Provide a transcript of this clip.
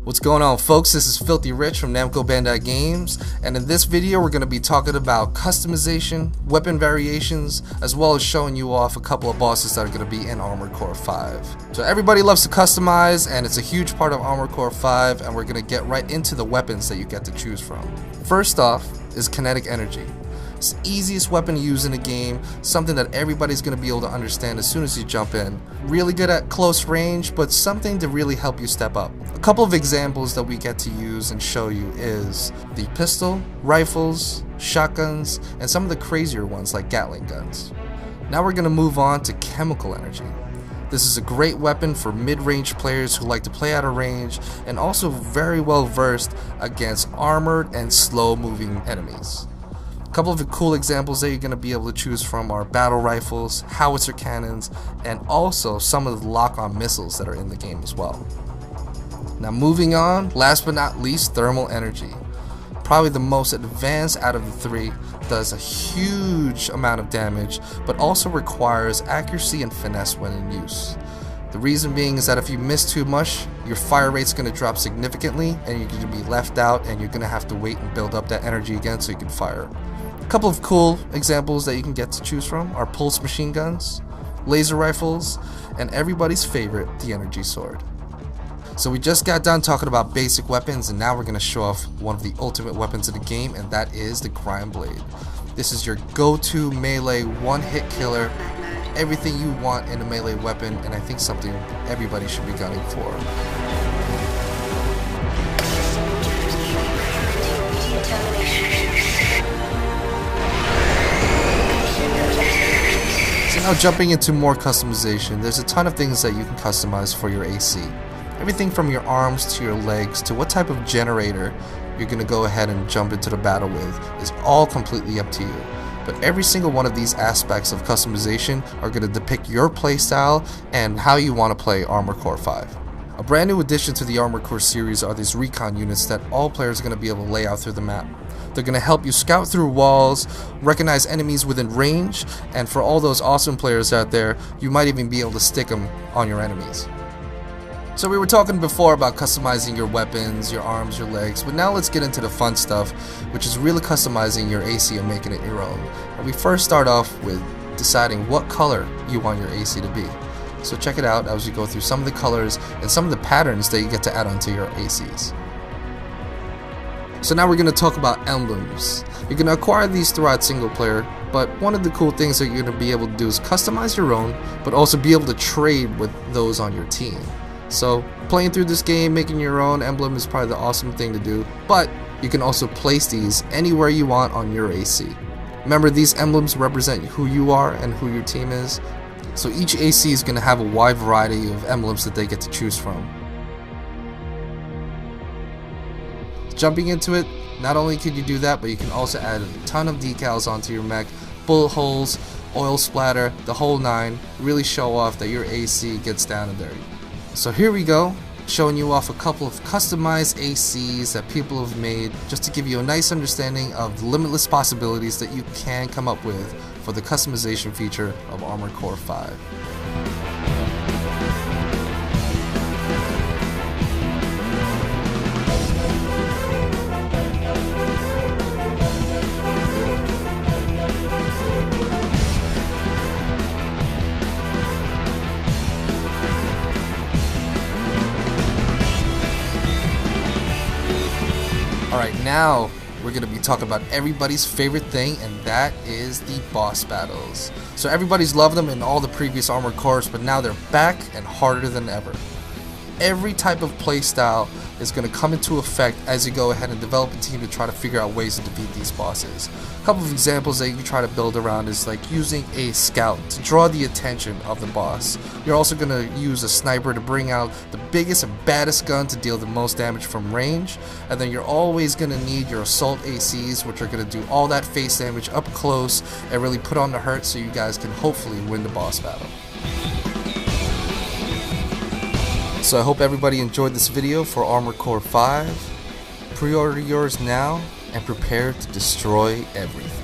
What's going on, folks? This is Filthy Rich from Namco Bandai Games, and in this video we're going to be talking about customization, weapon variations, as well as showing you off a couple of bosses that are going to be in Armored Core 5. So everybody loves to customize, and it's a huge part of Armored Core 5, and we're going to get right into the weapons that you get to choose from. First off is kinetic energy. It's the easiest weapon to use in the game, something that everybody's going to be able to understand as soon as you jump in. Really good at close range, but something to really help you step up. A couple of examples that we get to use and show you is the pistol, rifles, shotguns, and some of the crazier ones like Gatling guns. Now we're going to move on to chemical energy. This is a great weapon for mid-range players who like to play out of range and also very well versed against armored and slow-moving enemies. A couple of the cool examples that you're going to be able to choose from are battle rifles, howitzer cannons, and also some of the lock-on missiles that are in the game as well. Now moving on, last but not least, thermal energy. Probably the most advanced out of the three, does a huge amount of damage, but also requires accuracy and finesse when in use. The reason being is that if you miss too much, your fire rate's going to drop significantly and you're going to be left out and you're going to have to wait and build up that energy again so you can fire. A couple of cool examples that you can get to choose from are pulse machine guns, laser rifles, and everybody's favorite, the energy sword. So we just got done talking about basic weapons, and now we're going to show off one of the ultimate weapons of the game, and that is the Grind Blade. This is your go-to melee one-hit killer, everything you want in a melee weapon, and I think something everybody should be gunning for. So now jumping into more customization, there's a ton of things that you can customize for your AC. Everything from your arms to your legs to what type of generator you're going to go ahead and jump into the battle with is all completely up to you. But every single one of these aspects of customization are going to depict your playstyle and how you want to play Armored Core 5. A brand new addition to the Armored Core series are these recon units that all players are going to be able to lay out through the map. They're going to help you scout through walls, recognize enemies within range, and for all those awesome players out there, you might even be able to stick them on your enemies. So we were talking before about customizing your weapons, your arms, your legs, but now let's get into the fun stuff, which is really customizing your AC and making it your own. And we first start off with deciding what color you want your AC to be. So check it out as we go through some of the colors and some of the patterns that you get to add onto your ACs. So now we're going to talk about emblems. You're going to acquire these throughout single player, but one of the cool things that you're going to be able to do is customize your own, but also be able to trade with those on your team. So playing through this game, making your own emblem is probably the awesome thing to do, but you can also place these anywhere you want on your AC. Remember, these emblems represent who you are and who your team is, so each AC is going to have a wide variety of emblems that they get to choose from. Jumping into it, not only can you do that, but you can also add a ton of decals onto your mech, bullet holes, oil splatter, the whole nine, really show off that your AC gets down and dirty. So here we go, showing you off a couple of customized ACs that people have made just to give you a nice understanding of the limitless possibilities that you can come up with for the customization feature of Armored Core 5. Alright, now we're going to be talking about everybody's favorite thing, and that is the boss battles. So everybody's loved them in all the previous Armored Cores, but now they're back and harder than ever. Every type of playstyle is going to come into effect as you go ahead and develop a team to try to figure out ways to defeat these bosses. A couple of examples that you can try to build around is like using a scout to draw the attention of the boss. You're also going to use a sniper to bring out the biggest and baddest gun to deal the most damage from range, and then you're always going to need your assault ACs, which are going to do all that face damage up close and really put on the hurt so you guys can hopefully win the boss battle. So I hope everybody enjoyed this video for Armored Core 5. Pre-order yours now and prepare to destroy everything.